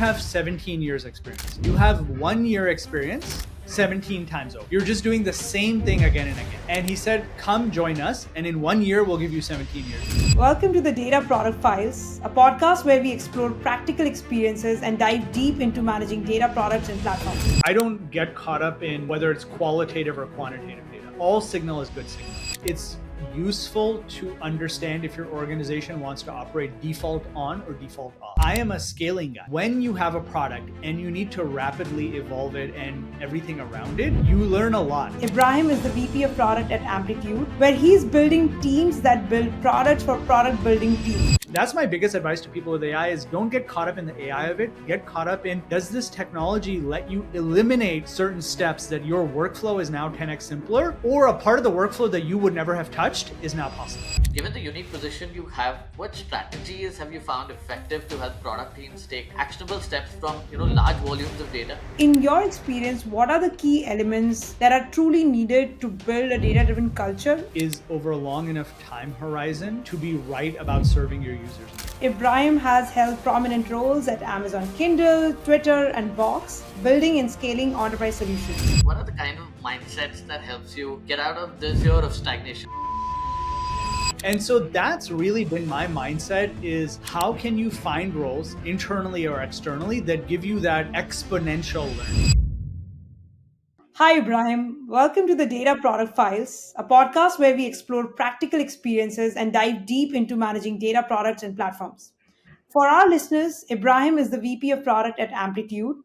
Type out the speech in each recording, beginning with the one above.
have 17 years experience. You have 1 year experience 17 times over. You're just doing the same thing again and again. And he said, come join us, and in 1 year, we'll give you 17 years. Welcome to the Data Product Files, a podcast where we explore practical experiences and dive deep into managing data products and platforms. I don't get caught up in whether it's qualitative or quantitative data. All signal is good signal. It's useful to understand if your organization wants to operate default on or default off. I am a scaling guy. When you have a product and you need to rapidly evolve it and everything around it, you learn a lot. Ibrahim is the VP of Product at Amplitude, where he's building teams that build products for product building teams. That's my biggest advice to people with AI is don't get caught up in the AI of it. Get caught up in, does this technology let you eliminate certain steps that your workflow is now 10x simpler, or a part of the workflow that you would never have touched is now possible. Given the unique position you have, what strategies have you found effective to help product teams take actionable steps from large volumes of data? In your experience, what are the key elements that are truly needed to build a data-driven culture? Is over a long enough time horizon to be right about serving your users. Ibrahim has held prominent roles at Amazon Kindle, Twitter, and Box, building and scaling enterprise solutions. What are the kind of mindsets that helps you get out of this fear of stagnation? And so that's really been my mindset is how can you find roles internally or externally that give you that exponential learning? Hi, Ibrahim. Welcome to the Data Product Files, a podcast where we explore practical experiences and dive deep into managing data products and platforms. For our listeners, Ibrahim is the VP of Product at Amplitude,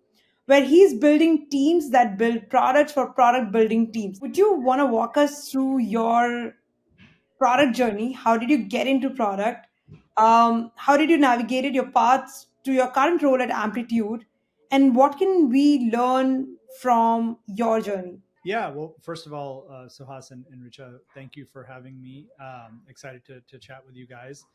where he's building teams that build products for product building teams. Would you want to walk us through your product journey? How did you get into product? How did you navigate your paths to your current role at Amplitude? And what can we learn from your journey? Yeah, well, first of all, Suhas and Richa, thank you for having me. Excited to chat with you guys.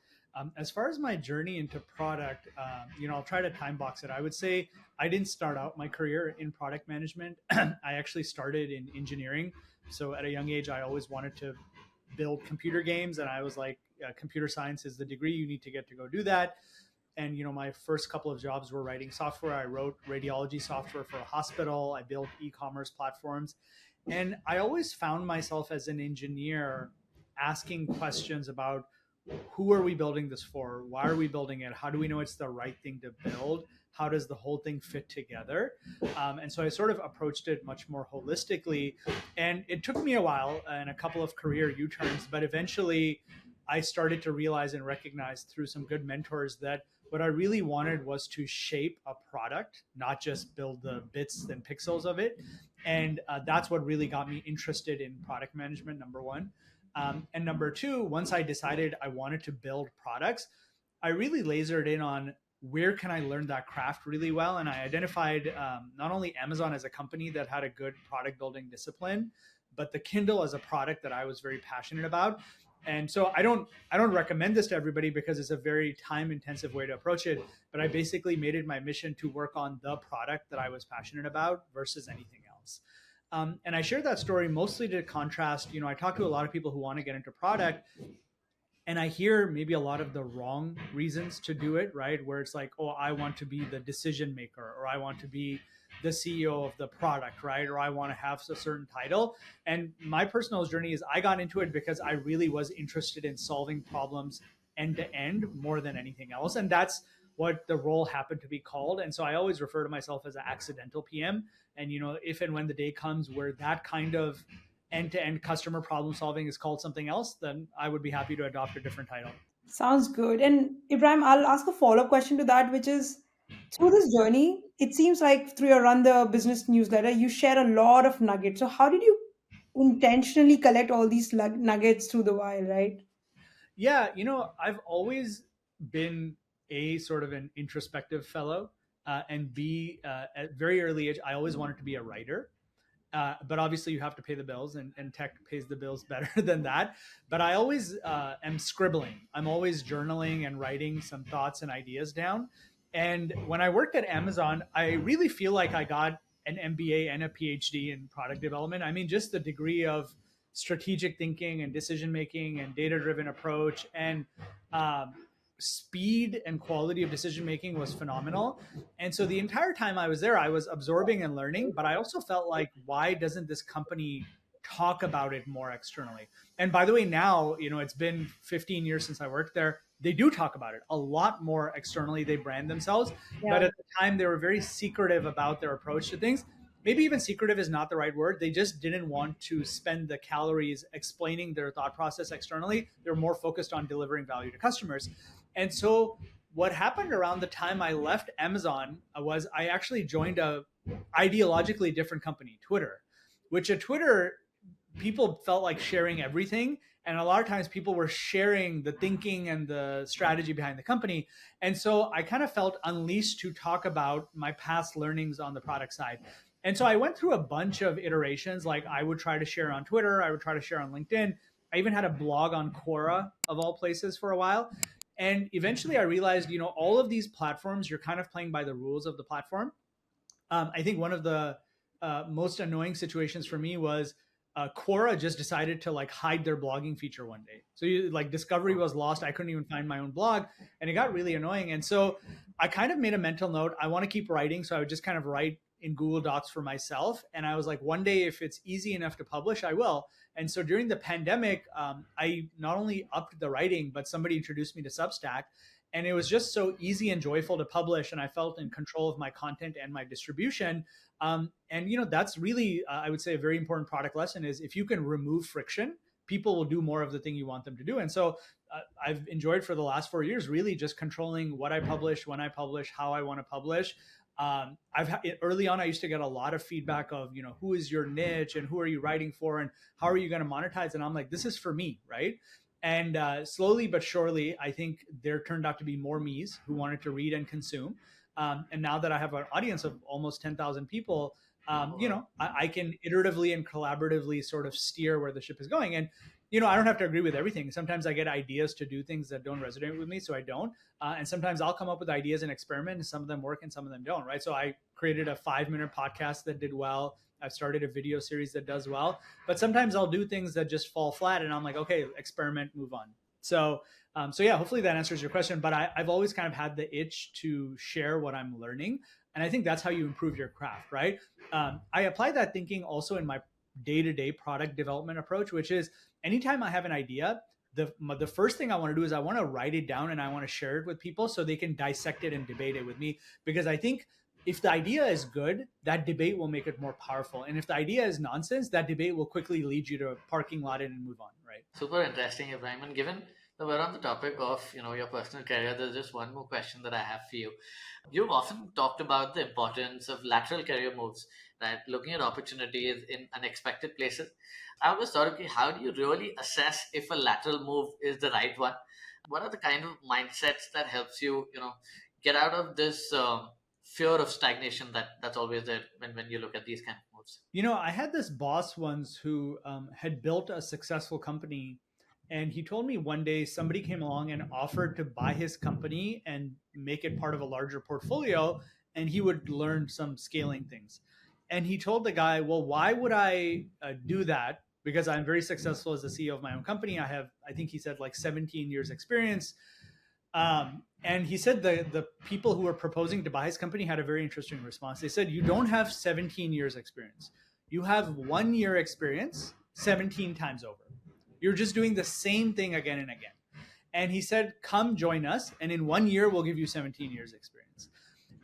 As far as my journey into product, I'll try to time box it. I would say I didn't start out my career in product management. I actually started in engineering. So at a young age, I always wanted to build computer games. And I was like, computer science is the degree you need to get to go do that. And, my first couple of jobs were writing software. I wrote radiology software for a hospital. I built e-commerce platforms. And I always found myself as an engineer asking questions about who are we building this for? Why are we building it? How do we know it's the right thing to build? How does the whole thing fit together? And so I sort of approached it much more holistically. And it took me a while and a couple of career U-turns, but eventually I started to realize and recognize through some good mentors that what I really wanted was to shape a product, not just build the bits and pixels of it. And that's what really got me interested in product management, number one. And number two, once I decided I wanted to build products, I really lasered in on where can I learn that craft really well. And I identified not only Amazon as a company that had a good product building discipline, but the Kindle as a product that I was very passionate about. And so I don't recommend this to everybody because it's a very time intensive way to approach it. But I basically made it my mission to work on the product that I was passionate about versus anything else. And I share that story mostly to contrast, I talk to a lot of people who want to get into product and I hear maybe a lot of the wrong reasons to do it, right? Where it's like, oh, I want to be the decision maker, or I want to be the CEO of the product, right? Or I want to have a certain title. And my personal journey is I got into it because I really was interested in solving problems end to end more than anything else. And that's what the role happened to be called. And so I always refer to myself as an accidental PM. And, if and when the day comes where that kind of end-to-end customer problem solving is called something else, then I would be happy to adopt a different title. Sounds good. And Ibrahim, I'll ask a follow-up question to that, which is through this journey, it seems like through your Run the Business newsletter, you share a lot of nuggets. So how did you intentionally collect all these nuggets through the while, right? Yeah, I've always been a sort of an introspective fellow, and B, at very early age, I always wanted to be a writer. But obviously you have to pay the bills and tech pays the bills better than that. But I always am scribbling. I'm always journaling and writing some thoughts and ideas down. And when I worked at Amazon, I really feel like I got an MBA and a PhD in product development. I mean, just the degree of strategic thinking and decision making and data driven approach and speed and quality of decision making was phenomenal. And so the entire time I was there, I was absorbing and learning, but I also felt like, why doesn't this company talk about it more externally? And by the way, now, it's been 15 years since I worked there. They do talk about it a lot more externally. They brand themselves, but Yeah. at the time they were very secretive about their approach to things. Maybe even secretive is not the right word. They just didn't want to spend the calories explaining their thought process externally. They're more focused on delivering value to customers. And so what happened around the time I left Amazon was I actually joined a ideologically different company, Twitter, which at Twitter, people felt like sharing everything. And a lot of times people were sharing the thinking and the strategy behind the company. And so I kind of felt unleashed to talk about my past learnings on the product side. And so I went through a bunch of iterations. Like I would try to share on Twitter, I would try to share on LinkedIn. I even had a blog on Quora, of all places, for a while. And eventually I realized, all of these platforms, you're kind of playing by the rules of the platform. I think one of the most annoying situations for me was Quora just decided to like hide their blogging feature one day. So like discovery was lost. I couldn't even find my own blog, and it got really annoying. And so I kind of made a mental note. I want to keep writing, so I would just kind of write in Google Docs for myself. And I was like, one day, if it's easy enough to publish, I will. And so during the pandemic, I not only upped the writing, but somebody introduced me to Substack. And it was just so easy and joyful to publish. And I felt in control of my content and my distribution. And that's really, I would say, a very important product lesson is if you can remove friction, people will do more of the thing you want them to do. And so I've enjoyed for the last 4 years really just controlling what I publish, when I publish, how I want to publish. Early on, I used to get a lot of feedback of, who is your niche and who are you writing for and how are you going to monetize? And I'm like, this is for me, right? And slowly but surely, I think there turned out to be more me's who wanted to read and consume. And now that I have an audience of almost 10,000 people, I can iteratively and collaboratively sort of steer where the ship is going. And, I don't have to agree with everything. Sometimes I get ideas to do things that don't resonate with me, so I don't. And sometimes I'll come up with ideas and experiment, and some of them work and some of them don't, right? So I created a 5-minute podcast that did well. I've started a video series that does well, but sometimes I'll do things that just fall flat, and I'm like, okay, experiment, move on. So yeah, hopefully that answers your question. But I've always kind of had the itch to share what I'm learning, and I think that's how you improve your craft, right? I apply that thinking also in my day-to-day product development approach, which is anytime I have an idea, the first thing I want to do is I want to write it down and I want to share it with people so they can dissect it and debate it with me, because I think if the idea is good, that debate will make it more powerful. And if the idea is nonsense, that debate will quickly lead you to a parking lot and move on, right? Super interesting, Ibrahim. And given that we're on the topic of your personal career, there's just one more question that I have for you. You've often talked about the importance of lateral career moves, right? Looking at opportunities in unexpected places. I always thought, okay, how do you really assess if a lateral move is the right one? What are the kind of mindsets that helps you, get out of this fear of stagnation that's always there when you look at these kind of moves? I had this boss once who had built a successful company, and he told me one day somebody came along and offered to buy his company and make it part of a larger portfolio, and he would learn some scaling things. And he told the guy, well, why would I do that? Because I'm very successful as the CEO of my own company. I think he said like 17 years experience. And he said the people who were proposing to buy his company had a very interesting response. They said, you don't have 17 years experience. You have 1 year experience 17 times over. You're just doing the same thing again and again. And he said, come join us. And in 1 year, we'll give you 17 years experience.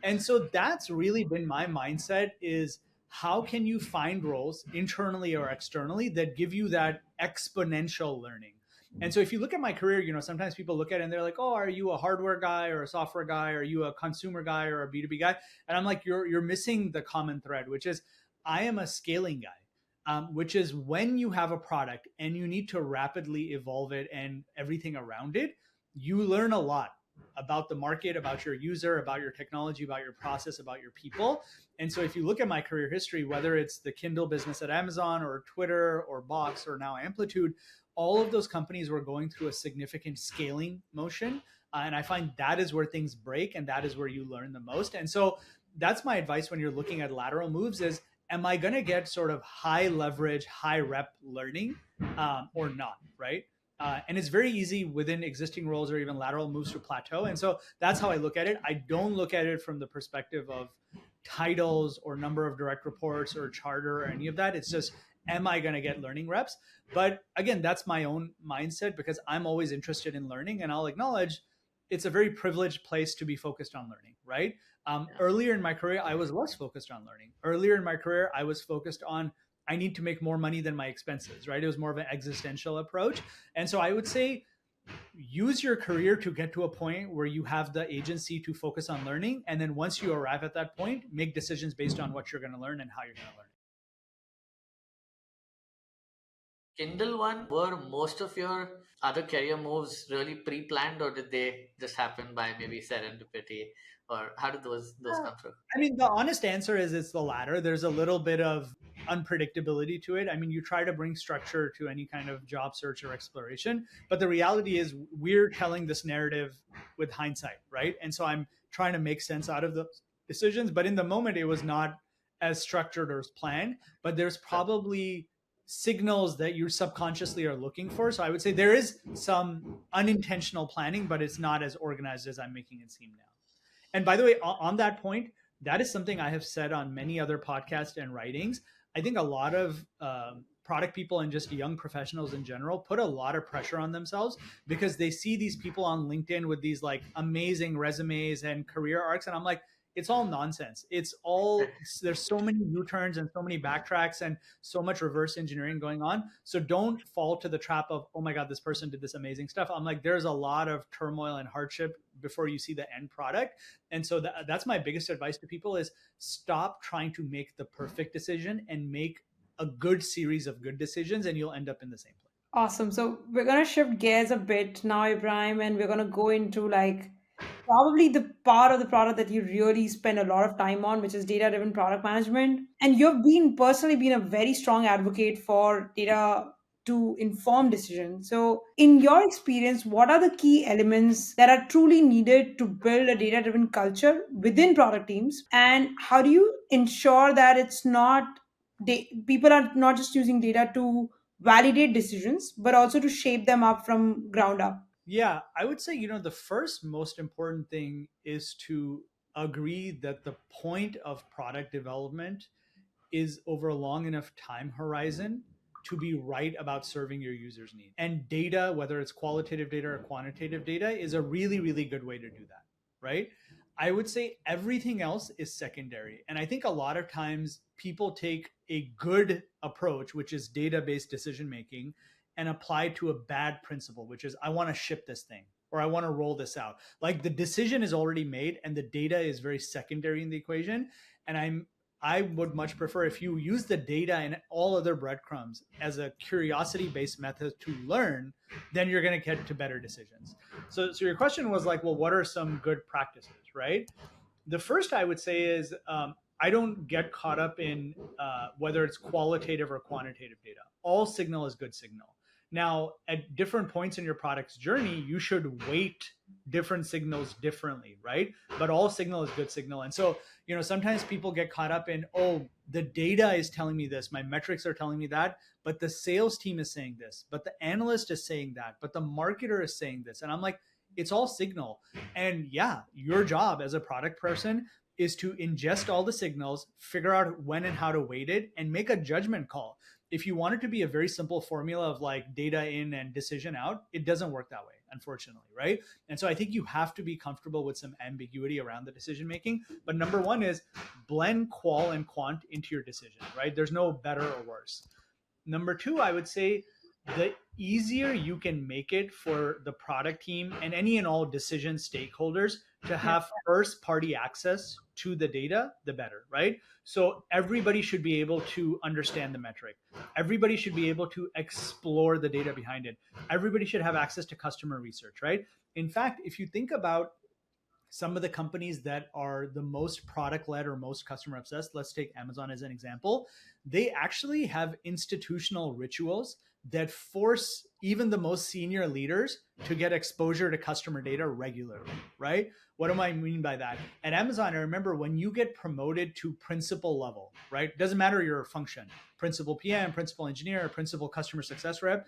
And so that's really been my mindset is how can you find roles internally or externally that give you that exponential learning? And so if you look at my career, sometimes people look at it and they're like, oh, are you a hardware guy or a software guy? Or are you a consumer guy or a B2B guy? And I'm like, you're missing the common thread, which is I am a scaling guy, which is when you have a product and you need to rapidly evolve it and everything around it, you learn a lot about the market, about your user, about your technology, about your process, about your people. And so if you look at my career history, whether it's the Kindle business at Amazon or Twitter or Box or now Amplitude, all of those companies were going through a significant scaling motion. And I find that is where things break and that is where you learn the most. And so that's my advice when you're looking at lateral moves is, am I going to get sort of high leverage, high rep learning or not, right? And it's very easy within existing roles or even lateral moves to plateau. And so that's how I look at it. I don't look at it from the perspective of titles or number of direct reports or charter or any of that. It's just, am I going to get learning reps? But again, that's my own mindset because I'm always interested in learning, and I'll acknowledge it's a very privileged place to be focused on learning, right? Earlier in my career, I was less focused on learning. Earlier in my career, I was focused on I need to make more money than my expenses, right? It was more of an existential approach. And so I would say use your career to get to a point where you have the agency to focus on learning. And then once you arrive at that point, make decisions based on what you're going to learn and how you're going to learn. Kindle one, were most of your other career moves really pre-planned, or did they just happen by maybe serendipity, or how did those come through? I mean, the honest answer is it's the latter. There's a little bit of unpredictability to it. I mean, you try to bring structure to any kind of job search or exploration, but the reality is we're telling this narrative with hindsight, right? And so I'm trying to make sense out of the decisions, but in the moment, it was not as structured or as planned, but there's probably signals that you subconsciously are looking for. So I would say there is some unintentional planning, but it's not as organized as I'm making it seem now. And by the way, on that point, that is something I have said on many other podcasts and writings. I think a lot of product people and just young professionals in general put a lot of pressure on themselves because they see these people on LinkedIn with these like amazing resumes and career arcs. And I'm like, it's all nonsense. It's all, there's so many U-turns and so many backtracks and so much reverse engineering going on. So don't fall to the trap of, oh my God, this person did this amazing stuff. I'm like, there's a lot of turmoil and hardship before you see the end product. And so that's my biggest advice to people is stop trying to make the perfect decision and make a good series of good decisions, and you'll end up in the same place. Awesome. So we're going to shift gears a bit now, Ibrahim, and we're going to go into like probably the part of the product that you really spend a lot of time on, which is data driven product management. And you've been personally been a very strong advocate for data to inform decisions. So in your experience, what are the key elements that are truly needed to build a data driven culture within product teams? And how do you ensure that it's not people are not just using data to validate decisions, but also to shape them up from ground up? Yeah, I would say, the first most important thing is to agree that the point of product development is over a long enough time horizon to be right about serving your users' needs. And data, whether it's qualitative data or quantitative data, is a really, really good way to do that, right? I would say everything else is secondary. And I think a lot of times people take a good approach, which is data based decision making, and apply to a bad principle, which is I want to ship this thing or I want to roll this out. Like the decision is already made and the data is very secondary in the equation. And I would much prefer if you use the data and all other breadcrumbs as a curiosity based method to learn, then you're going to get to better decisions. So your question was like, well, what are some good practices, right? The first I would say is I don't get caught up in whether it's qualitative or quantitative data. All signal is good signal. Now, at different points in your product's journey, you should weight different signals differently, right? But all signal is good signal. And so, sometimes people get caught up in, oh, the data is telling me this, my metrics are telling me that, but the sales team is saying this, but the analyst is saying that, but the marketer is saying this. And I'm like, it's all signal. And yeah, your job as a product person is to ingest all the signals, figure out when and how to weight it, and make a judgment call. If you want it to be a very simple formula of like data in and decision out, it doesn't work that way, unfortunately, right? And so I think you have to be comfortable with some ambiguity around the decision making. But number one is blend qual and quant into your decision, right? There's no better or worse. Number two, I would say the easier you can make it for the product team and any and all decision stakeholders to have first party access to the data, the better, right? So everybody should be able to understand the metric. Everybody should be able to explore the data behind it. Everybody should have access to customer research, right? In fact, if you think about some of the companies that are the most product led or most customer obsessed, let's take Amazon as an example, they actually have institutional rituals that force even the most senior leaders to get exposure to customer data regularly, right? What do I mean by that? At Amazon, I remember when you get promoted to principal level, right? Doesn't matter your function, principal PM, principal engineer, principal customer success rep,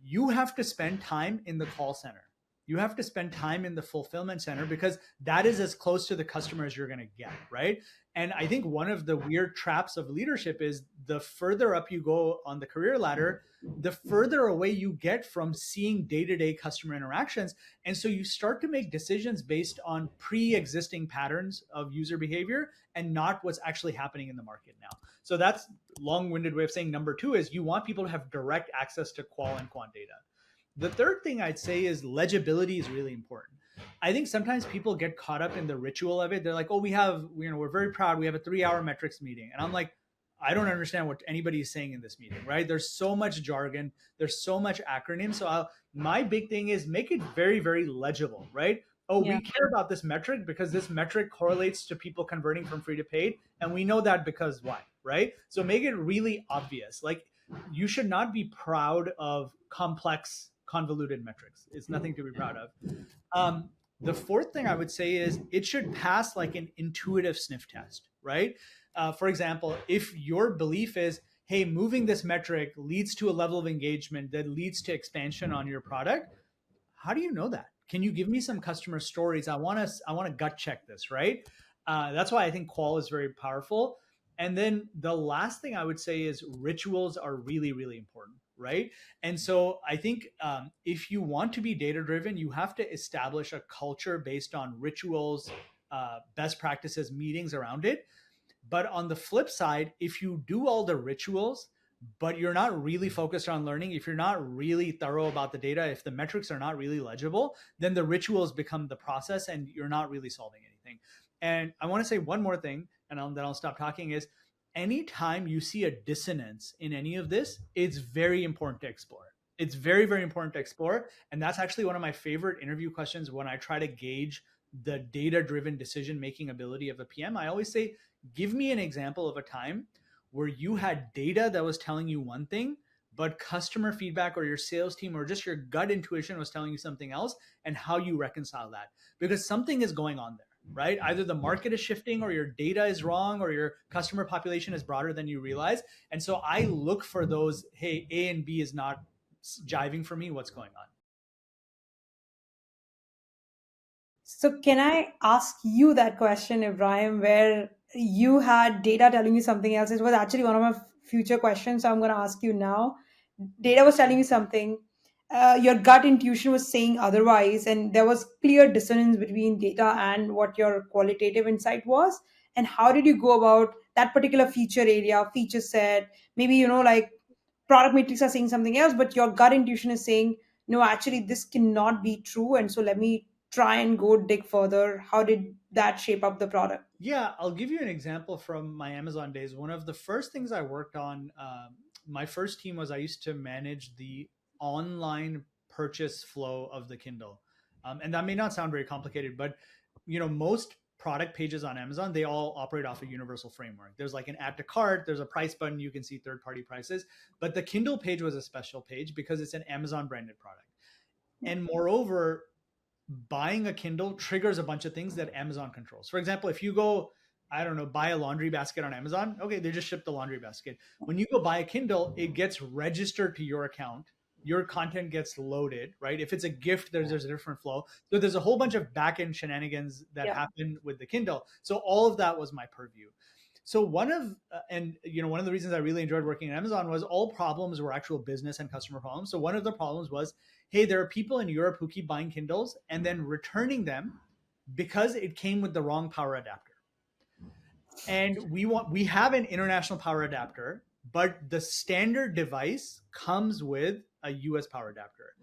you have to spend time in the call center. You have to spend time in the fulfillment center because that is as close to the customer as you're going to get, right? And I think one of the weird traps of leadership is the further up you go on the career ladder, the further away you get from seeing day-to-day customer interactions. And so you start to make decisions based on pre-existing patterns of user behavior and not what's actually happening in the market now. So that's long-winded way of saying number two is you want people to have direct access to qual and quant data. The third thing I'd say is legibility is really important. I think sometimes people get caught up in the ritual of it. They're like, oh, we're very proud. We have a 3-hour metrics meeting. And I'm like, I don't understand what anybody is saying in this meeting, right? There's so much jargon. There's so much acronym. So my big thing is make it very, very legible, right? Oh, we care about this metric because this metric correlates to people converting from free to paid. And we know that because why, right? So make it really obvious. Like you should not be proud of complex, convoluted metrics. It's nothing to be proud of. The fourth thing I would say is it should pass like an intuitive sniff test, right? For example, if your belief is, hey, moving this metric leads to a level of engagement that leads to expansion on your product, how do you know that? Can you give me some customer stories? I want to gut check this, right? That's why I think qual is very powerful. And then the last thing I would say is rituals are really, really important, right? And so I think if you want to be data-driven, you have to establish a culture based on rituals, best practices, meetings around it. But on the flip side, if you do all the rituals, but you're not really focused on learning, if you're not really thorough about the data, if the metrics are not really legible, then the rituals become the process and you're not really solving anything. And I want to say one more thing, and then I'll stop talking, is anytime you see a dissonance in any of this, it's very important to explore. It's very, very important to explore. And that's actually one of my favorite interview questions when I try to gauge the data-driven decision-making ability of a PM. I always say, give me an example of a time where you had data that was telling you one thing, but customer feedback or your sales team or just your gut intuition was telling you something else, and how you reconcile that. Because something is going on there, right? Either the market is shifting or your data is wrong or your customer population is broader than you realize. And so I look for those, hey, A and B is not jiving for me. What's going on? So can I ask you that question, Ibrahim, where you had data telling you something else? It was actually one of my future questions. So I'm going to ask you now. Data was telling you something. Your gut intuition was saying otherwise, and there was clear dissonance between data and what your qualitative insight was. And how did you go about that particular feature area, feature set? Maybe, like product metrics are saying something else, but your gut intuition is saying, no, actually, this cannot be true. And so let me try and go dig further. How did that shape up the product? Yeah, I'll give you an example from my Amazon days. One of the first things I worked on, my first team was I used to manage the online purchase flow of the Kindle. And that may not sound very complicated, but most product pages on Amazon, they all operate off a universal framework. There's like an add to cart, there's a price button, you can see third-party prices. But the Kindle page was a special page because it's an Amazon branded product. And moreover, buying a Kindle triggers a bunch of things that Amazon controls. For example, if you go, I don't know, buy a laundry basket on Amazon, okay, they just ship the laundry basket. When you go buy a Kindle, it gets registered to your account. Your content gets loaded, right? If it's a gift, there's a different flow. So there's a whole bunch of back-end shenanigans that happen with the Kindle. So all of that was my purview. So one of the reasons I really enjoyed working at Amazon was all problems were actual business and customer problems. So one of the problems was, hey, there are people in Europe who keep buying Kindles and then returning them because it came with the wrong power adapter. And we have an international power adapter, but the standard device comes with a US power adapter.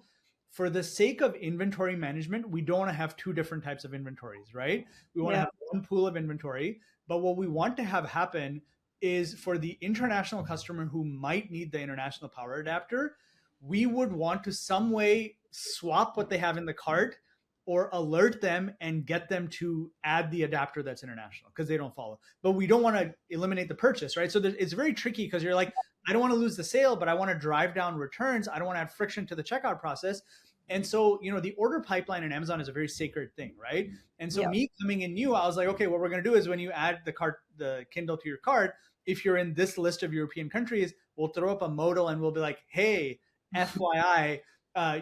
For the sake of inventory management, we don't want to have two different types of inventories, right? We want to have one pool of inventory, but what we want to have happen is for the international customer who might need the international power adapter, we would want to some way swap what they have in the cart or alert them and get them to add the adapter that's international because they don't follow. But we don't want to eliminate the purchase, right? So it's very tricky because you're like, I don't want to lose the sale, but I want to drive down returns. I don't want to add friction to the checkout process. And so, the order pipeline in Amazon is a very sacred thing, right? And so me coming in new, I was like, okay, what we're going to do is when you add the Kindle to your cart, if you're in this list of European countries, we'll throw up a modal and we'll be like, hey, FYI,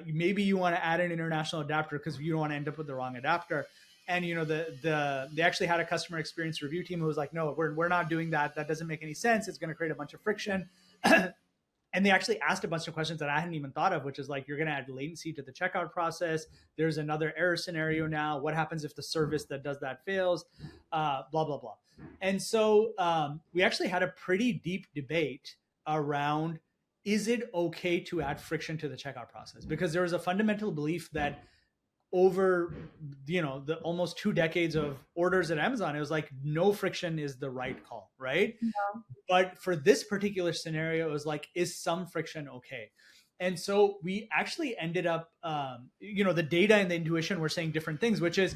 maybe you want to add an international adapter because you don't want to end up with the wrong adapter. And they actually had a customer experience review team who was like, no, we're not doing that. That doesn't make any sense. It's going to create a bunch of friction. And they actually asked a bunch of questions that I hadn't even thought of, which is like, you're going to add latency to the checkout process. There's another error scenario now. What happens if the service that does that fails? Blah, blah, blah. And so we actually had a pretty deep debate around, is it okay to add friction to the checkout process? Because there was a fundamental belief that over the almost 2 decades of orders at Amazon, it was like no friction is the right call, right? Yeah. But for this particular scenario, it was like, is some friction okay? And so we actually ended up, the data and the intuition were saying different things, which is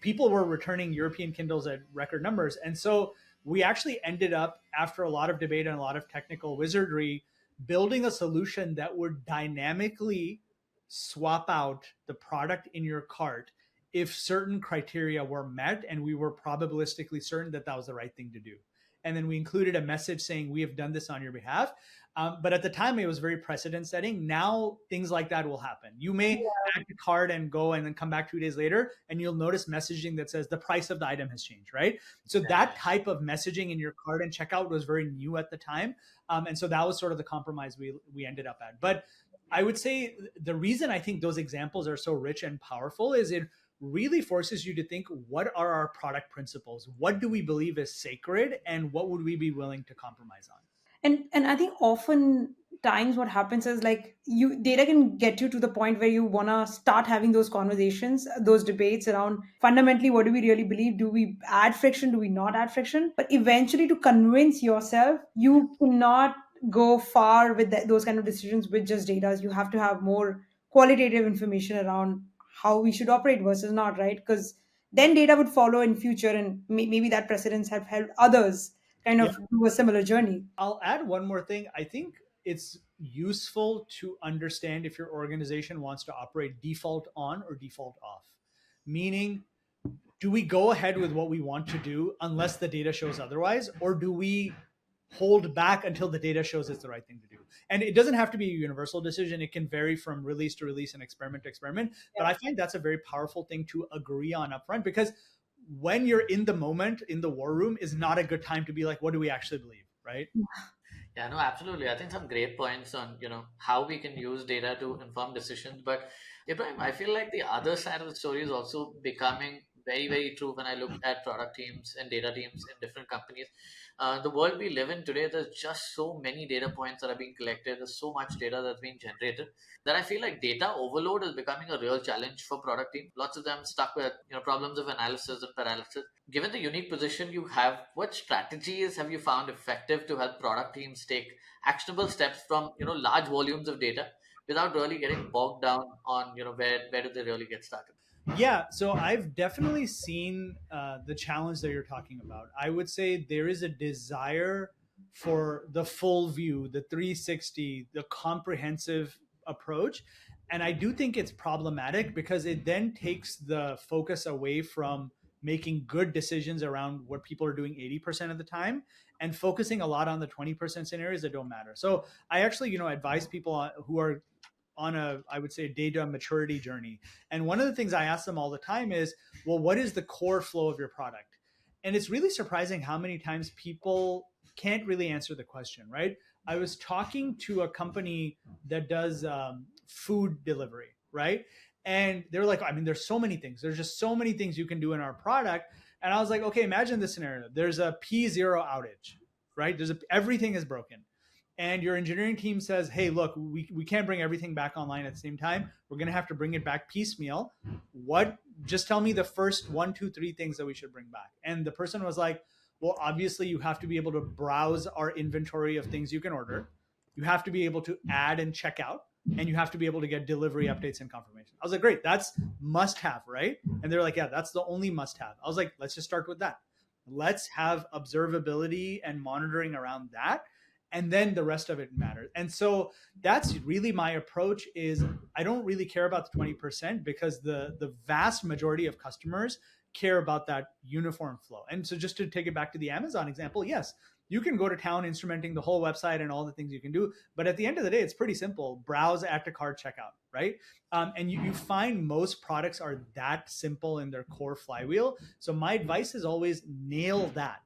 people were returning European Kindles at record numbers. And so we actually ended up, after a lot of debate and a lot of technical wizardry, building a solution that would dynamically swap out the product in your cart if certain criteria were met and we were probabilistically certain that that was the right thing to do. And then we included a message saying, we have done this on your behalf. But at the time, it was very precedent setting. Now, things like that will happen. You may add the card and go and then come back 2 days later, and you'll notice messaging that says the price of the item has changed, right? So that type of messaging in your card and checkout was very new at the time. And so that was sort of the compromise we ended up at. But I would say the reason I think those examples are so rich and powerful is it really forces you to think, what are our product principles? What do we believe is sacred? And what would we be willing to compromise on? And I think often times what happens is like data can get you to the point where you want to start having those conversations, those debates around fundamentally what do we really believe, do we add friction, do we not add friction, but eventually to convince yourself you cannot go far with those kind of decisions with just data. You have to have more qualitative information around how we should operate versus not, right? Because then data would follow in future, and maybe that precedents have helped others kind Yeah. of do a similar journey. I'll add one more thing. I think it's useful to understand if your organization wants to operate default on or default off. Meaning, do we go ahead with what we want to do unless the data shows otherwise, or do we hold back until the data shows it's the right thing to do? And it doesn't have to be a universal decision. It can vary from release to release and experiment to experiment. But I find that's a very powerful thing to agree on upfront, because when you're in the moment, in the war room, is not a good time to be like, what do we actually believe, right? Yeah, no, absolutely. I think some great points on, how we can use data to inform decisions. But Ibrahim, I feel like the other side of the story is also becoming very, very true when I look at product teams and data teams in different companies. The world we live in today, there's just so many data points that are being collected. There's so much data that's being generated that I feel like data overload is becoming a real challenge for product teams. Lots of them stuck with problems of analysis and paralysis. Given the unique position you have, what strategies have you found effective to help product teams take actionable steps from large volumes of data without really getting bogged down on where do they really get started? Yeah, so I've definitely seen the challenge that you're talking about. I would say there is a desire for the full view, the 360, the comprehensive approach. And I do think it's problematic because it then takes the focus away from making good decisions around what people are doing 80% of the time and focusing a lot on the 20% scenarios that don't matter. So I actually, advise people who are on I would say, data maturity journey. And one of the things I ask them all the time is, well, what is the core flow of your product? And it's really surprising how many times people can't really answer the question, right? I was talking to a company that does food delivery, right? And they're like, I mean, there's so many things. There's just so many things you can do in our product. And I was like, okay, imagine this scenario. There's a P0 outage, right? Everything is broken, and your engineering team says, hey, look, we can't bring everything back online at the same time. We're going to have to bring it back piecemeal. Just tell me the first 1, 2, 3 things that we should bring back. And the person was like, well, obviously you have to be able to browse our inventory of things you can order. You have to be able to add and check out, and you have to be able to get delivery updates and confirmation. I was like, great, that's must have, right? And they're like, yeah, that's the only must have. I was like, let's just start with that. Let's have observability and monitoring around that. And then the rest of it matters. And so that's really my approach is I don't really care about the 20% because the vast majority of customers care about that uniform flow. And so just to take it back to the Amazon example, yes, you can go to town instrumenting the whole website and all the things you can do. But at the end of the day, it's pretty simple. Browse, add to cart, checkout, right? And you find most products are that simple in their core flywheel. So my advice is always nail that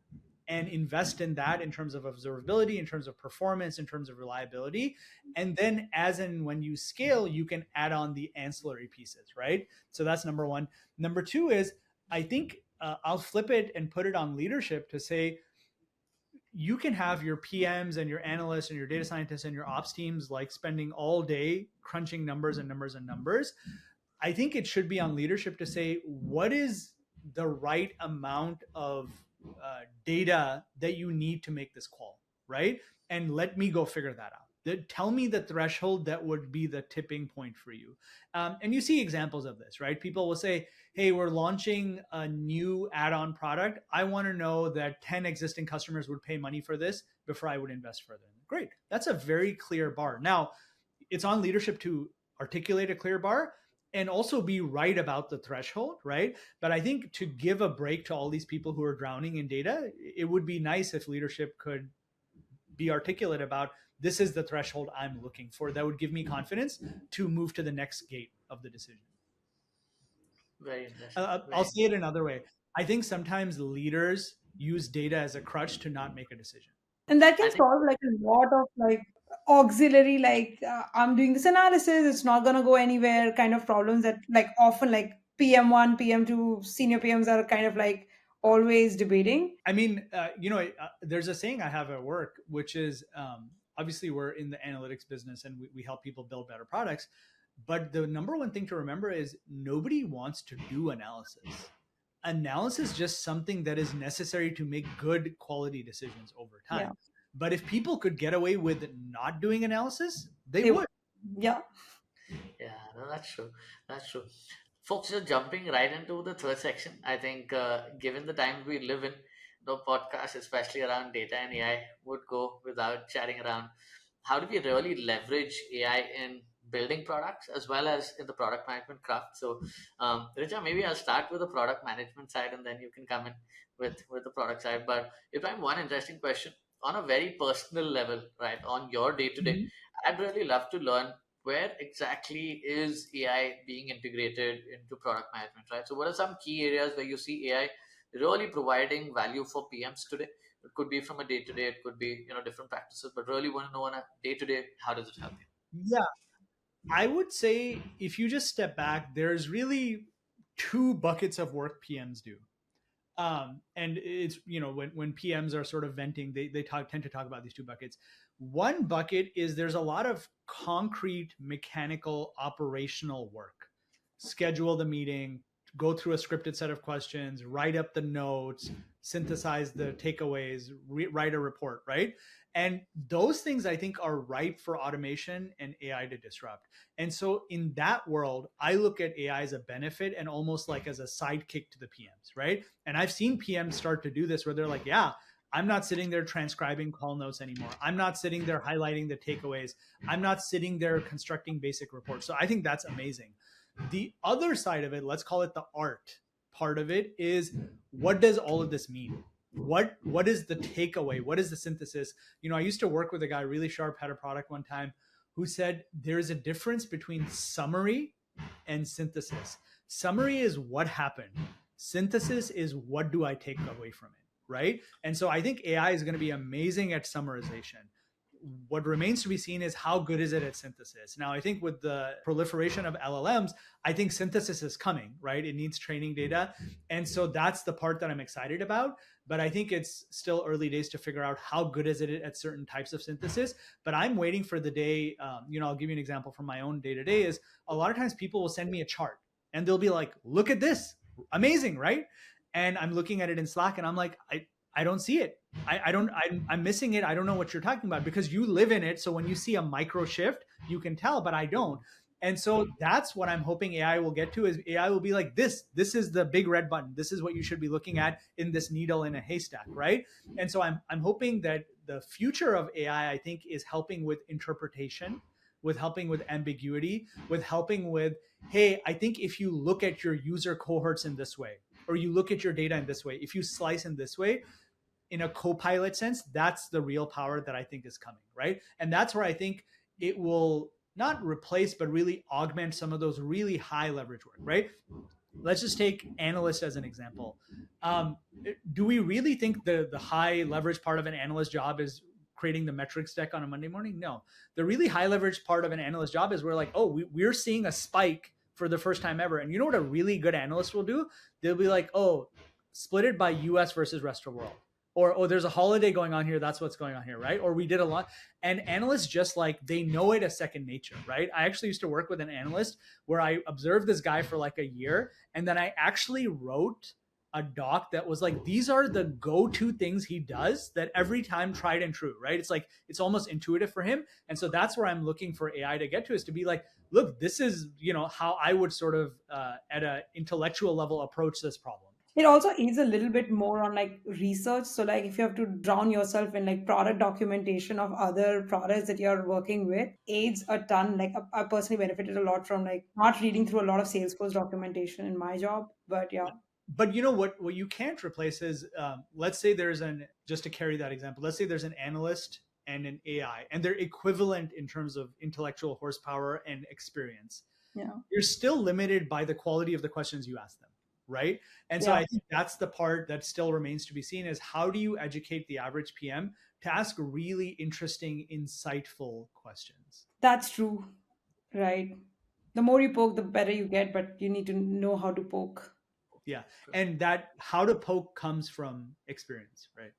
and invest in that in terms of observability, in terms of performance, in terms of reliability. And then as and when you scale, you can add on the ancillary pieces, right? So that's number one. Number two is, I think I'll flip it and put it on leadership to say, you can have your PMs and your analysts and your data scientists and your ops teams like spending all day crunching numbers and numbers and numbers. I think it should be on leadership to say, what is the right amount of data that you need to make this call, right? And let me go figure that out. Tell me the threshold that would be the tipping point for you. And you see examples of this, right? People will say, hey, we're launching a new add-on product. I want to know that 10 existing customers would pay money for this before I would invest further. Great. That's a very clear bar. Now, it's on leadership to articulate a clear bar and also be right about the threshold, right? But I think to give a break to all these people who are drowning in data, it would be nice if leadership could be articulate about, this is the threshold I'm looking for. That would give me confidence to move to the next gate of the decision. Very interesting. I'll say it another way. I think sometimes leaders use data as a crutch to not make a decision. And that I can think solve like a lot of like auxiliary, like I'm doing this analysis, it's not going to go anywhere kind of problems that like often like PM1, PM2, senior PMs are kind of like always debating. I mean, there's a saying I have at work, which is obviously we're in the analytics business and we help people build better products. But the number one thing to remember is nobody wants to do analysis. Analysis is just something that is necessary to make good quality decisions over time. Yeah. But if people could get away with not doing analysis, they would. Yeah. Yeah, no, that's true. That's true. Folks, just jumping right into the third section. I think, given the times we live in, the podcast, especially around data and AI, would go without chatting around how do we really leverage AI in building products as well as in the product management craft. So, Richa, maybe I'll start with the product management side, and then you can come in with the product side. But if I'm one interesting question on a very personal level, right, on your day to day, I'd really love to learn where exactly is AI being integrated into product management, right? So what are some key areas where you see AI really providing value for PMs today? It could be from a day to day, it could be, different practices, but really want to know on a day to day, how does it help you? Yeah, I would say if you just step back, there's really two buckets of work PMs do. And it's, when PMs are sort of venting, they tend to talk about these two buckets. One bucket is there's a lot of concrete, mechanical, operational work. Schedule the meeting, go through a scripted set of questions, write up the notes, synthesize the takeaways, write a report, right? And those things I think are ripe for automation and AI to disrupt. And so in that world, I look at AI as a benefit and almost like as a sidekick to the PMs, right? And I've seen PMs start to do this where they're like, yeah, I'm not sitting there transcribing call notes anymore. I'm not sitting there highlighting the takeaways. I'm not sitting there constructing basic reports. So I think that's amazing. The other side of it, let's call it the art part of it, is what does all of this mean? What is the takeaway? What is the synthesis? I used to work with a guy really sharp, had a product one time, who said there's a difference between summary and synthesis. Summary is what happened. Synthesis is what do I take away from it, right? And so I think AI is going to be amazing at summarization. What remains to be seen is how good is it at synthesis. Now, I think with the proliferation of LLMs, I think synthesis is coming, right? It needs training data. And so that's the part that I'm excited about. But I think it's still early days to figure out how good is it at certain types of synthesis. But I'm waiting for the day, I'll give you an example from my own day-to-day is a lot of times people will send me a chart and they'll be like, look at this, amazing, right? And I'm looking at it in Slack and I'm like, I don't see it. I'm missing it. I don't know what you're talking about because you live in it. So when you see a micro shift, you can tell, but I don't. And so that's what I'm hoping AI will get to is AI will be like, this is the big red button. This is what you should be looking at in this needle in a haystack, right? And so I'm hoping that the future of AI, I think, is helping with interpretation, with helping with ambiguity, with helping with, hey, I think if you look at your user cohorts in this way, or you look at your data in this way, if you slice in this way, in a co-pilot sense, that's the real power that I think is coming, right? And that's where I think it will not replace, but really augment some of those really high leverage work, right? Let's just take analyst as an example. Um, do we really think the high leverage part of an analyst job is creating the metrics deck on a Monday morning? No. The really high leverage part of an analyst job is we're like, oh, we're seeing a spike for the first time ever. And you know what a really good analyst will do? They'll be like, oh, split it by US versus rest of the world. Or, oh, there's a holiday going on here. That's what's going on here, right? Or we did a lot. And analysts just like, they know it as second nature, right? I actually used to work with an analyst where I observed this guy for like a year. And then I actually wrote a doc that was like, these are the go-to things he does that every time tried and true, right? It's like, it's almost intuitive for him. And so that's where I'm looking for AI to get to, is to be like, look, this is, how I would sort of at an intellectual level approach this problem. It also aids a little bit more on like research. So like if you have to drown yourself in like product documentation of other products that you're working with, aids a ton. Like I personally benefited a lot from like not reading through a lot of Salesforce documentation in my job. But yeah. But you know what you can't replace is, let's say there's just to carry that example, let's say there's an analyst and an AI, and they're equivalent in terms of intellectual horsepower and experience. Yeah. You're still limited by the quality of the questions you ask them, right? And so I think that's the part that still remains to be seen, is how do you educate the average PM to ask really interesting, insightful questions? That's true. Right. The more you poke, the better you get, but you need to know how to poke. Yeah. And that how to poke comes from experience, right?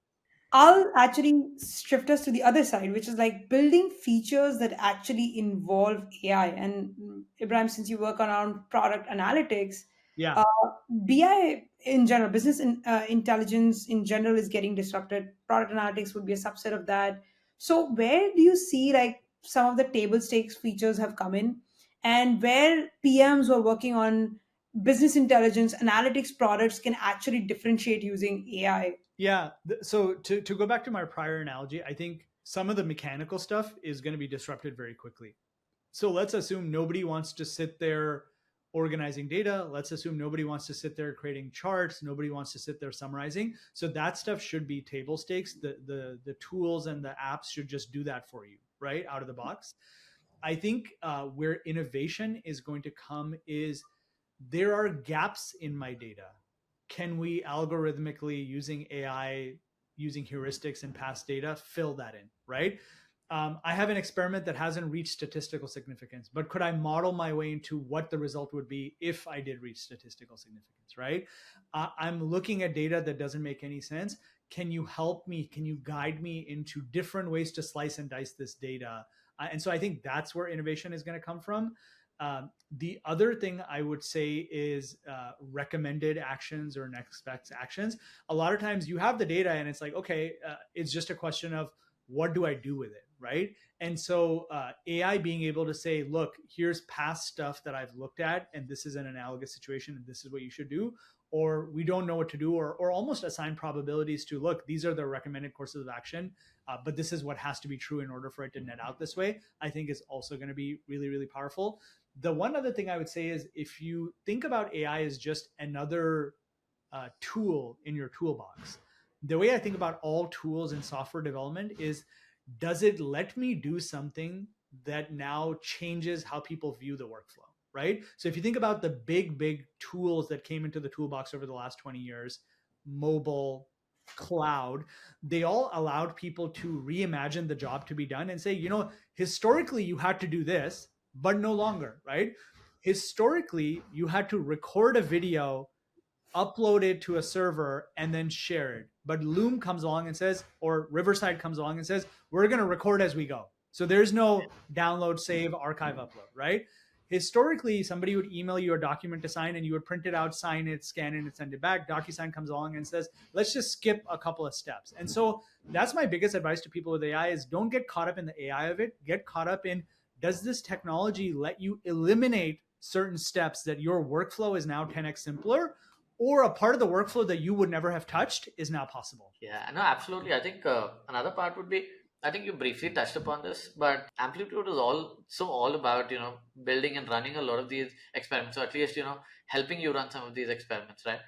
I'll actually shift us to the other side, which is like building features that actually involve AI. And Ibrahim, since you work around product analytics, Yeah. uh, BI in general, intelligence in general is getting disrupted. Product analytics would be a subset of that. So, where do you see like some of the table stakes features have come in, and where PMs who are working on business intelligence analytics products can actually differentiate using AI? Yeah. So to go back to my prior analogy, I think some of the mechanical stuff is going to be disrupted very quickly. So let's assume nobody wants to sit there organizing data. Let's assume nobody wants to sit there creating charts. Nobody wants to sit there summarizing. So that stuff should be table stakes. The tools and the apps should just do that for you, right, out of the box. I think where innovation is going to come is there are gaps in my data. Can we algorithmically, using AI, using heuristics and past data, fill that in, right? I have an experiment that hasn't reached statistical significance, but could I model my way into what the result would be if I did reach statistical significance, right? I'm looking at data that doesn't make any sense. Can you help me? Can you guide me into different ways to slice and dice this data? And so I think that's where innovation is going to come from. The other thing I would say is recommended actions or next best actions. A lot of times you have the data and it's like, okay, it's just a question of what do I do with it, right? And so AI being able to say, look, here's past stuff that I've looked at, and this is an analogous situation, and this is what you should do, or we don't know what to do, or almost assign probabilities to, look, these are the recommended courses of action, but this is what has to be true in order for it to net out this way, I think is also going to be really, really powerful. The one other thing I would say is if you think about AI as just another tool in your toolbox, the way I think about all tools in software development is, does it let me do something that now changes how people view the workflow, right? So if you think about the big tools that came into the toolbox over the last 20 years, mobile, cloud, they all allowed people to reimagine the job to be done and say, historically you had to do this, but no longer, right? Historically, you had to record a video, upload it to a server, and then share it. But Loom comes along and says, or Riverside comes along and says, we're going to record as we go. So there's no download, save, archive, upload, right? Historically, somebody would email you a document to sign and you would print it out, sign it, scan it, and send it back. DocuSign comes along and says, let's just skip a couple of steps. And so that's my biggest advice to people with AI is don't get caught up in the AI of it. Get caught up in, does this technology let you eliminate certain steps that your workflow is now 10x simpler, or a part of the workflow that you would never have touched is now possible? Yeah, no, absolutely. I think another part would be, I think you briefly touched upon this, but Amplitude is all about, building and running a lot of these experiments, or at least, helping you run some of these experiments, right?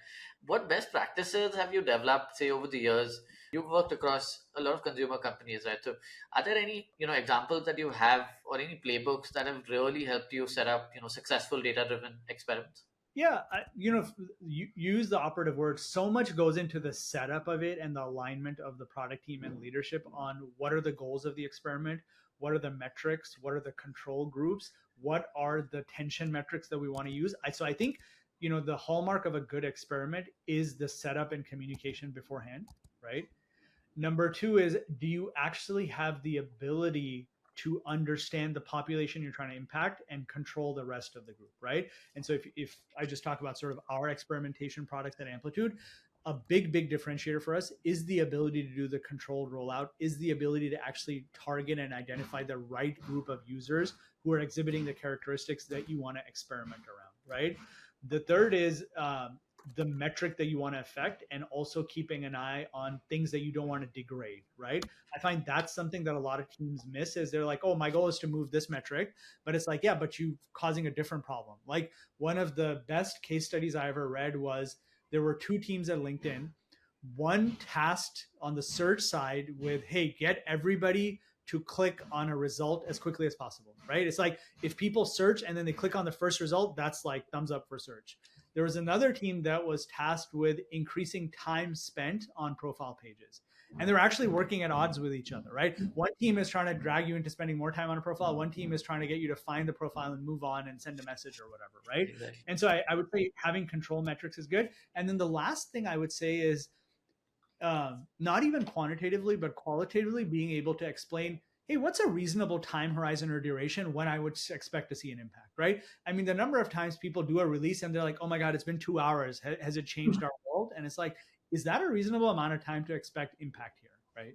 What best practices have you developed, say, over the years? You've worked across a lot of consumer companies, right? So are there any, examples that you have, or any playbooks that have really helped you set up, successful data driven experiments? Yeah, you use the operative word. So much goes into the setup of it and the alignment of the product team and leadership on what are the goals of the experiment, what are the metrics, what are the control groups, what are the tension metrics that we want to use. So I think the hallmark of a good experiment is the setup and communication beforehand, right? Number two is, do you actually have the ability to understand the population you're trying to impact and control the rest of the group, right? And so if I just talk about sort of our experimentation products at Amplitude, a big differentiator for us is the ability to do the controlled rollout, is the ability to actually target and identify the right group of users who are exhibiting the characteristics that you want to experiment around, right? The third is the metric that you want to affect, and also keeping an eye on things that you don't want to degrade, right? I find that's something that a lot of teams miss, is they're like, oh, my goal is to move this metric, but it's like, yeah, but you causing a different problem. Like, one of the best case studies I ever read was there were two teams at LinkedIn. One tasked on the search side with, hey, get everybody to click on a result as quickly as possible, right? It's like, if people search and then they click on the first result, that's like thumbs up for search. There was another team that was tasked with increasing time spent on profile pages. And they're actually working at odds with each other, right? One team is trying to drag you into spending more time on a profile. One team is trying to get you to find the profile and move on and send a message or whatever, right? Exactly. And so I would say having control metrics is good. And then the last thing I would say is, not even quantitatively, but qualitatively being able to explain, hey, what's a reasonable time horizon or duration when I would expect to see an impact, right? I mean, the number of times people do a release and they're like, oh my God, it's been 2 hours. Has it changed our world? And it's like, is that a reasonable amount of time to expect impact here, right?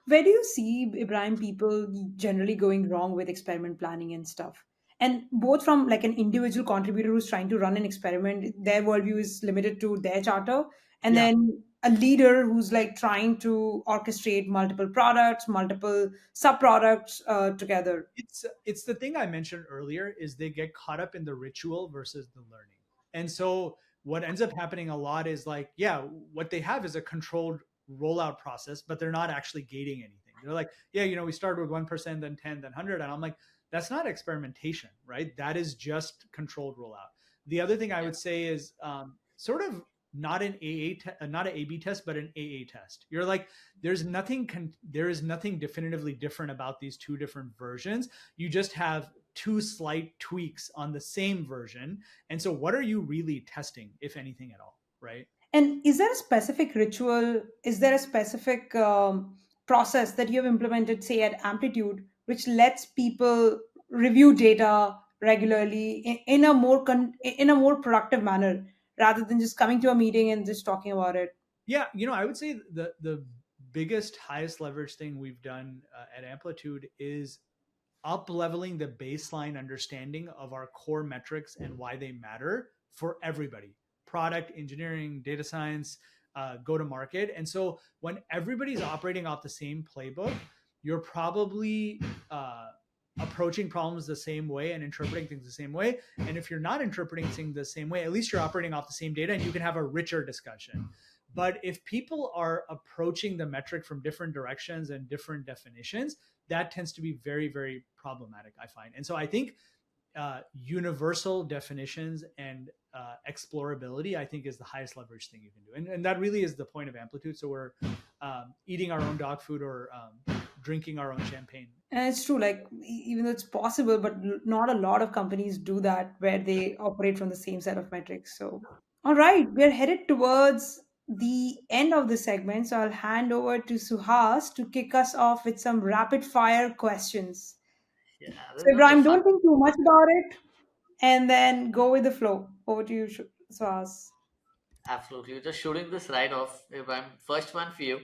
Where do you see, Ibrahim, people generally going wrong with experiment planning and stuff? And both from like an individual contributor who's trying to run an experiment, their worldview is limited to their charter, and Yeah. then a leader who's like trying to orchestrate multiple products, multiple sub products together. It's the thing I mentioned earlier, is they get caught up in the ritual versus the learning. And so what ends up happening a lot is like, yeah, what they have is a controlled rollout process, but they're not actually gating anything. They're like, yeah, we started with 1%, then 10, then 100. And I'm like, that's not experimentation, right? That is just controlled rollout. The other thing I Yeah. would say is sort of not an not an A/B test, but an AA test. You're like, there is nothing definitively different about these two different versions. You just have two slight tweaks on the same version. And so what are you really testing, if anything at all, right? And is there a specific ritual? Is there a specific process that you have implemented, say at Amplitude, which lets people review data regularly in a more productive manner, rather than just coming to a meeting and just talking about it? Yeah, I would say the biggest, highest leverage thing we've done at Amplitude is up leveling the baseline understanding of our core metrics and why they matter for everybody: product, engineering, data science, go to market. And so when everybody's operating off the same playbook, you're probably approaching problems the same way and interpreting things the same way. And if you're not interpreting things the same way, at least you're operating off the same data and you can have a richer discussion. But if people are approaching the metric from different directions and different definitions, that tends to be very problematic, I find. And so I think universal definitions and explorability, I think, is the highest leverage thing you can do. And that really is the point of Amplitude. So we're eating our own dog food, or drinking our own champagne. And it's true, like even though it's possible, but not a lot of companies do that where they operate from the same set of metrics. So, all right, we're headed towards the end of the segment. So I'll hand over to Suhas to kick us off with some rapid fire questions. Yeah, So, this is a Ibrahim, fun. don't think too much about it and then go with the flow. Over to you, Suhas. Absolutely. Just shooting this right off. If I'm first one for you,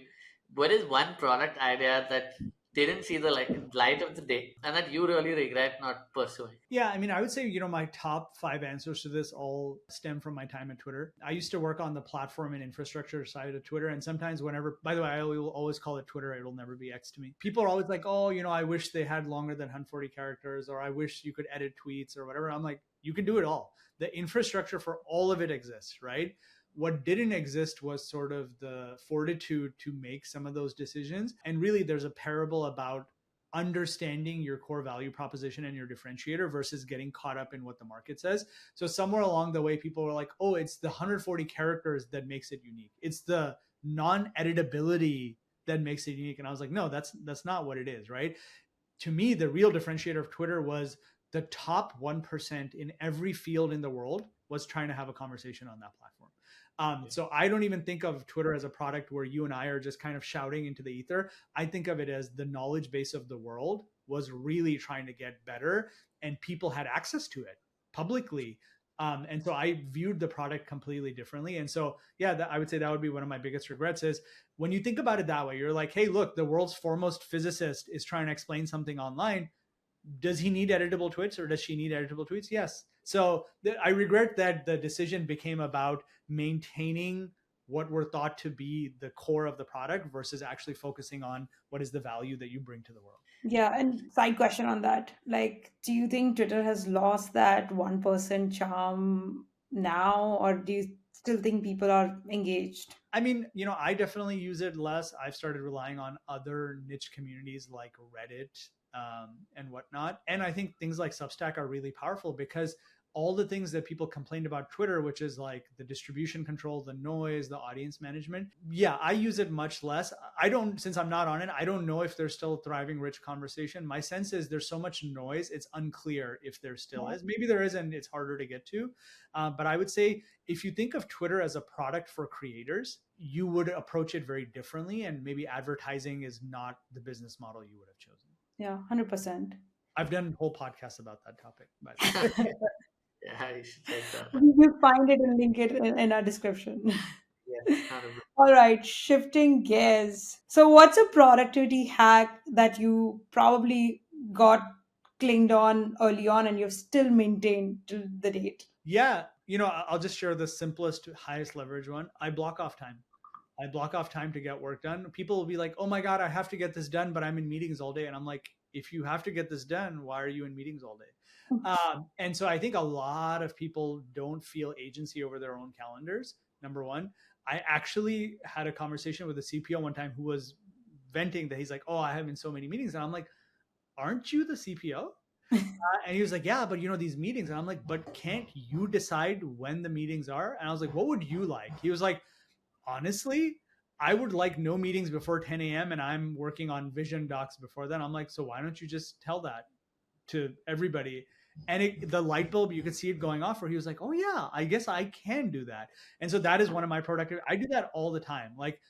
what is one product idea that didn't see the light of the day and that you really regret not pursuing? Yeah, I mean, I would say, my top five answers to this all stem from my time at Twitter. I used to work on the platform and infrastructure side of Twitter. And sometimes whenever, by the way, I will always call it Twitter. It'll never be X to me. People are always like, oh, I wish they had longer than 140 characters, or I wish you could edit tweets or whatever. I'm like, you can do it all. The infrastructure for all of it exists, right? What didn't exist was sort of the fortitude to make some of those decisions. And really, there's a parable about understanding your core value proposition and your differentiator versus getting caught up in what the market says. So somewhere along the way, people were like, oh, it's the 140 characters that makes it unique. It's the non-editability that makes it unique. And I was like, no, that's not what it is, right? To me, the real differentiator of Twitter was the top 1% in every field in the world was trying to have a conversation on that platform. So I don't even think of Twitter as a product where you and I are just kind of shouting into the ether. I think of it as the knowledge base of the world was really trying to get better, and people had access to it publicly. And so I viewed the product completely differently. And so, yeah, I would say that would be one of my biggest regrets is when you think about it that way, you're like, hey, look, the world's foremost physicist is trying to explain something online. Does he need editable tweets or does she need editable tweets? Yes. So I regret that the decision became about maintaining what were thought to be the core of the product versus actually focusing on what is the value that you bring to the world. Yeah, and side question on that. Like, do you think Twitter has lost that 1% charm now, or do you still think people are engaged? I mean, I definitely use it less. I've started relying on other niche communities like Reddit and whatnot. And I think things like Substack are really powerful because all the things that people complained about Twitter, which is like the distribution control, the noise, the audience management. Yeah, I use it much less. Since I'm not on it, I don't know if there's still a thriving, rich conversation. My sense is there's so much noise, it's unclear if there still is. Maybe there is, and it's harder to get to. But I would say if you think of Twitter as a product for creators, you would approach it very differently. And maybe advertising is not the business model you would have chosen. Yeah, 100%. I've done whole podcasts about that topic. But Yeah, you should check that. We'll find it and link it in our description. Yeah, 100%. All right, shifting gears. So, what's a productivity hack that you probably got clinged on early on and you've still maintained till the date? Yeah, I'll just share the simplest, highest leverage one. I block off time. I block off time to get work done. People will be like, oh my God, I have to get this done, but I'm in meetings all day. And I'm like, if you have to get this done, why are you in meetings all day? And so I think a lot of people don't feel agency over their own calendars, number one. I actually had a conversation with a CPO one time who was venting that he's like, oh, I have in so many meetings. And I'm like, aren't you the CPO? And he was like, yeah, but these meetings. And I'm like, but can't you decide when the meetings are? And I was like, what would you like? He was like, honestly, I would like no meetings before 10 a.m. and I'm working on vision docs before then. I'm like, so why don't you just tell that to everybody? And the light bulb, you could see it going off where he was like, oh yeah, I guess I can do that. And so that is one of my productive. I do that all the time. Like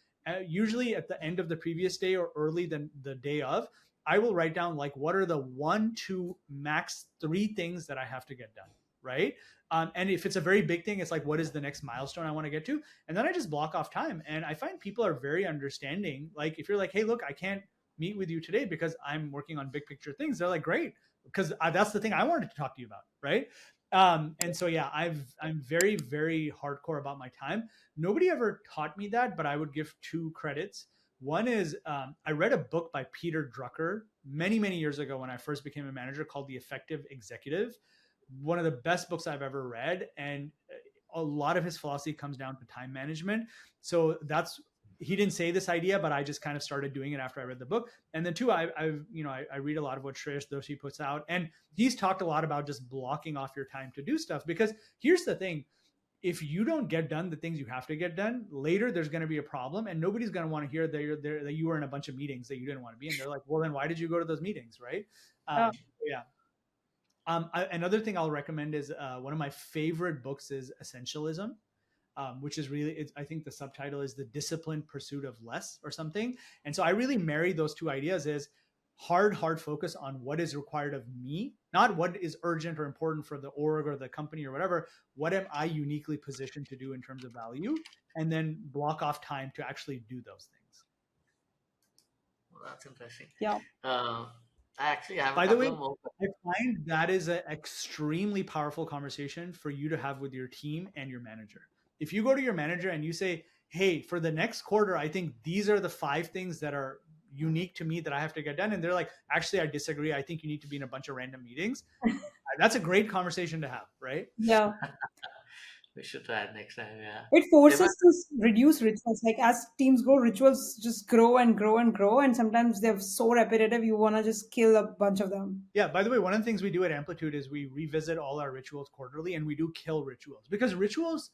usually at the end of the previous day or early the day of, I will write down like, what are the 1, 2, max 3 things that I have to get done. Right. And if it's a very big thing, it's like, what is the next milestone I want to get to? And then I just block off time. And I find people are very understanding. Like if you're like, hey, look, I can't meet with you today because I'm working on big picture things. They're like, great, because that's the thing I wanted to talk to you about. Right. And so, yeah, I'm very, very hardcore about my time. Nobody ever taught me that, but I would give 2 credits. One is I read a book by Peter Drucker many, many years ago when I first became a manager called The Effective Executive. One of the best books I've ever read. And a lot of his philosophy comes down to time management. So he didn't say this idea, but I just kind of started doing it after I read the book. And then 2, I read a lot of what Shreyas Doshi puts out. And he's talked a lot about just blocking off your time to do stuff. Because here's the thing. If you don't get done the things you have to get done, later there's going to be a problem, and nobody's going to want to hear that you were in a bunch of meetings that you didn't want to be in. They're like, well, then why did you go to those meetings, right? Yeah. Another thing I'll recommend is one of my favorite books is Essentialism, which is really, I think the subtitle is The Disciplined Pursuit of Less or something. And so I really marry those 2 ideas as hard focus on what is required of me, not what is urgent or important for the org or the company or whatever. What am I uniquely positioned to do in terms of value? And then block off time to actually do those things. Well, that's interesting. Yeah. I actually have By the way, more. I find that is an extremely powerful conversation for you to have with your team and your manager. If you go to your manager and you say, hey, for the next quarter, I think these are the 5 things that are unique to me that I have to get done. And they're like, actually, I disagree. I think you need to be in a bunch of random meetings. That's a great conversation to have, right? Yeah. We should try it next time. Yeah. It Even forces to reduce rituals. Like as teams grow, rituals just grow and grow and grow, and sometimes they're so repetitive you want to just kill a bunch of them. Yeah, by the way, one of the things we do at Amplitude is we revisit all our rituals quarterly, and we do kill rituals because rituals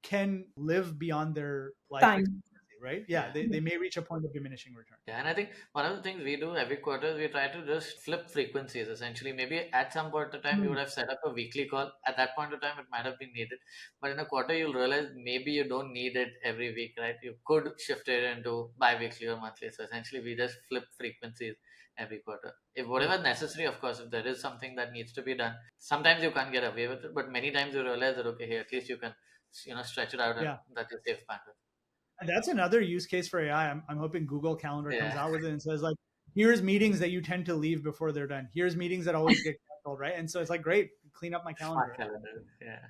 can live beyond their life Time. expectancy, right? Yeah, yeah. they may reach a point of diminishing return. Yeah, and I think one of the things we do every quarter, we try to just flip frequencies essentially. Maybe at some point of time, you Mm. would have set up a weekly call. At that point of time, it might have been needed. But in a quarter, you'll realize maybe you don't need it every week, right? You could shift it into bi weekly or monthly. So essentially, we just flip frequencies every quarter. If whatever necessary, of course, if there is something that needs to be done, sometimes you can't get away with it. But many times you realize that, okay, here, at least you can, stretch it out and Yeah. that you save bandwidth. And that's another use case for AI. I'm hoping Google Calendar comes Yeah. out with it and says, like, here's meetings that you tend to leave before they're done. Here's meetings that always get canceled, right? And so it's like, great, clean up my calendar. Smart calendar. Yeah.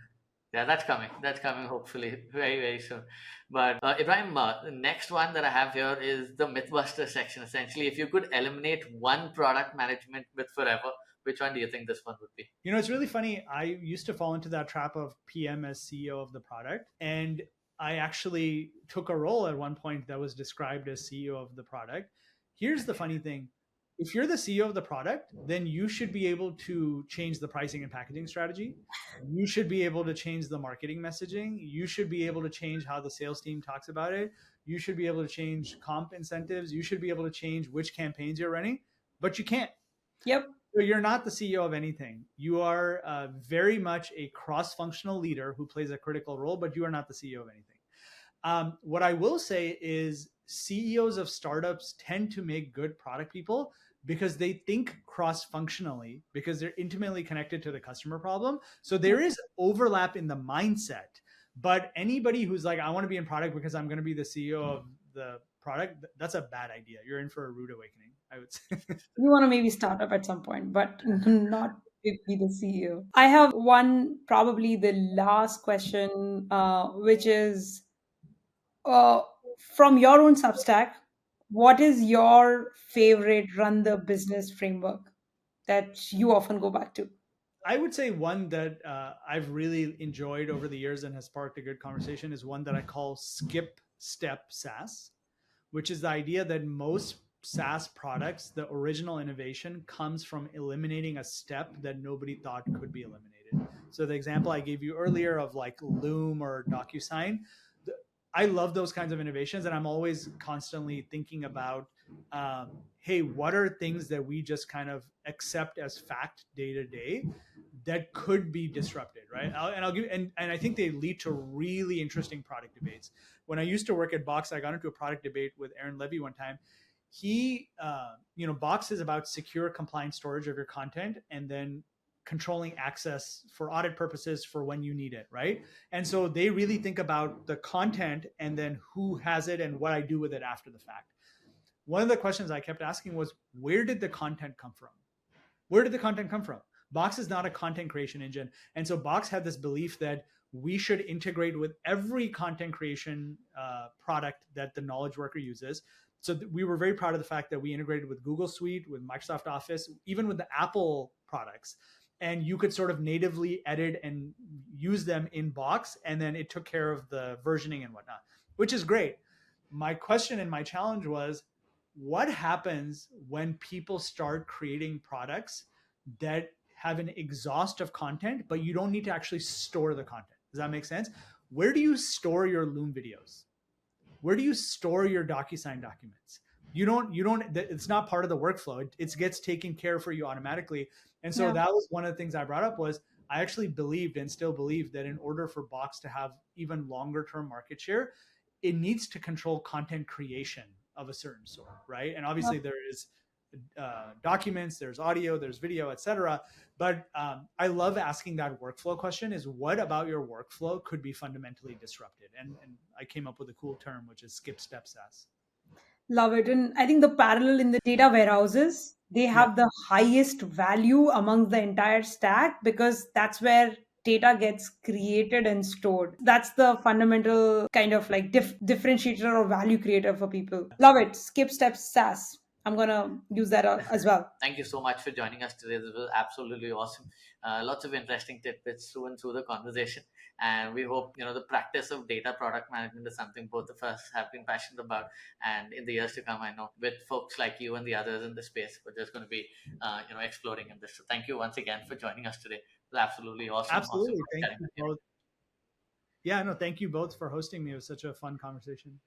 Yeah, that's coming. That's coming hopefully very, very soon. But Ibrahim, the next one that I have here is the Mythbuster section. Essentially, if you could eliminate one product management myth forever, which one do you think this one would be? It's really funny. I used to fall into that trap of PM as CEO of the product. And I actually took a role at one point that was described as CEO of the product. Here's the funny thing. If you're the CEO of the product, then you should be able to change the pricing and packaging strategy. You should be able to change the marketing messaging. You should be able to change how the sales team talks about it. You should be able to change comp incentives. You should be able to change which campaigns you're running, but you can't. Yep. So you're not the CEO of anything. You are very much a cross-functional leader who plays a critical role, but you are not the CEO of anything. What I will say is CEOs of startups tend to make good product people because they think cross-functionally, because they're intimately connected to the customer problem. So there is overlap in the mindset. But anybody who's like, I want to be in product because I'm going to be the CEO of the product, that's a bad idea. You're in for a rude awakening, I would say. You want to maybe start up at some point, but not be the CEO. I have one, probably the last question, which is uh, from your own Substack, what is your favorite run the business framework that you often go back to? I would say one that I've really enjoyed over the years and has sparked a good conversation is one that I call skip step SaaS, which is the idea that most SaaS products, the original innovation comes from eliminating a step that nobody thought could be eliminated. So the example I gave you earlier of like Loom or DocuSign, I love those kinds of innovations, and I'm always constantly thinking about, hey, what are things that we just kind of accept as fact day to day that could be disrupted, right? I'll give, and I think they lead to really interesting product debates. When I used to work at Box, I got into a product debate with Aaron Levy one time. He, Box is about secure, compliant storage of your content, and then controlling access for audit purposes for when you need it, right? And so they really think about the content and then who has it and what I do with it after the fact. One of the questions I kept asking was, where did the content come from? Where did the content come from? Box is not a content creation engine. And so Box had this belief that we should integrate with every content creation product that the knowledge worker uses. So we were very proud of the fact that we integrated with Google Suite, with Microsoft Office, even with the Apple products. And you could sort of natively edit and use them in Box. And then it took care of the versioning and whatnot, which is great. My question and my challenge was, what happens when people start creating products that have an exhaust of content, but you don't need to actually store the content? Does that make sense? Where do you store your Loom videos? Where do you store your DocuSign documents? You don't, it's not part of the workflow. It gets taken care for you automatically. And so that was one of the things I brought up was I actually believed and still believe that in order for Box to have even longer term market share, it needs to control content creation of a certain sort, right? And obviously there is documents, there's audio, there's video, etc. But I love asking that workflow question: is what about your workflow could be fundamentally disrupted? And I came up with a cool term, which is skip step SaaS. Love it. And I think the parallel in the data warehouses, they have the highest value among the entire stack because that's where data gets created and stored. That's the fundamental kind of like differentiator or value creator for people. Love it. Skip steps SaaS. I'm going to use that as well. Thank you so much for joining us today. This was absolutely awesome. Lots of interesting tidbits through and through the conversation, and we hope the practice of data product management is something both of us have been passionate about. And in the years to come, I know with folks like you and the others in the space, we're just going to be exploring in this. So thank you once again for joining us today. It was absolutely awesome. Awesome Absolutely. Thank chatting you with you. both. Yeah, no, thank you both for hosting me. It was such a fun conversation.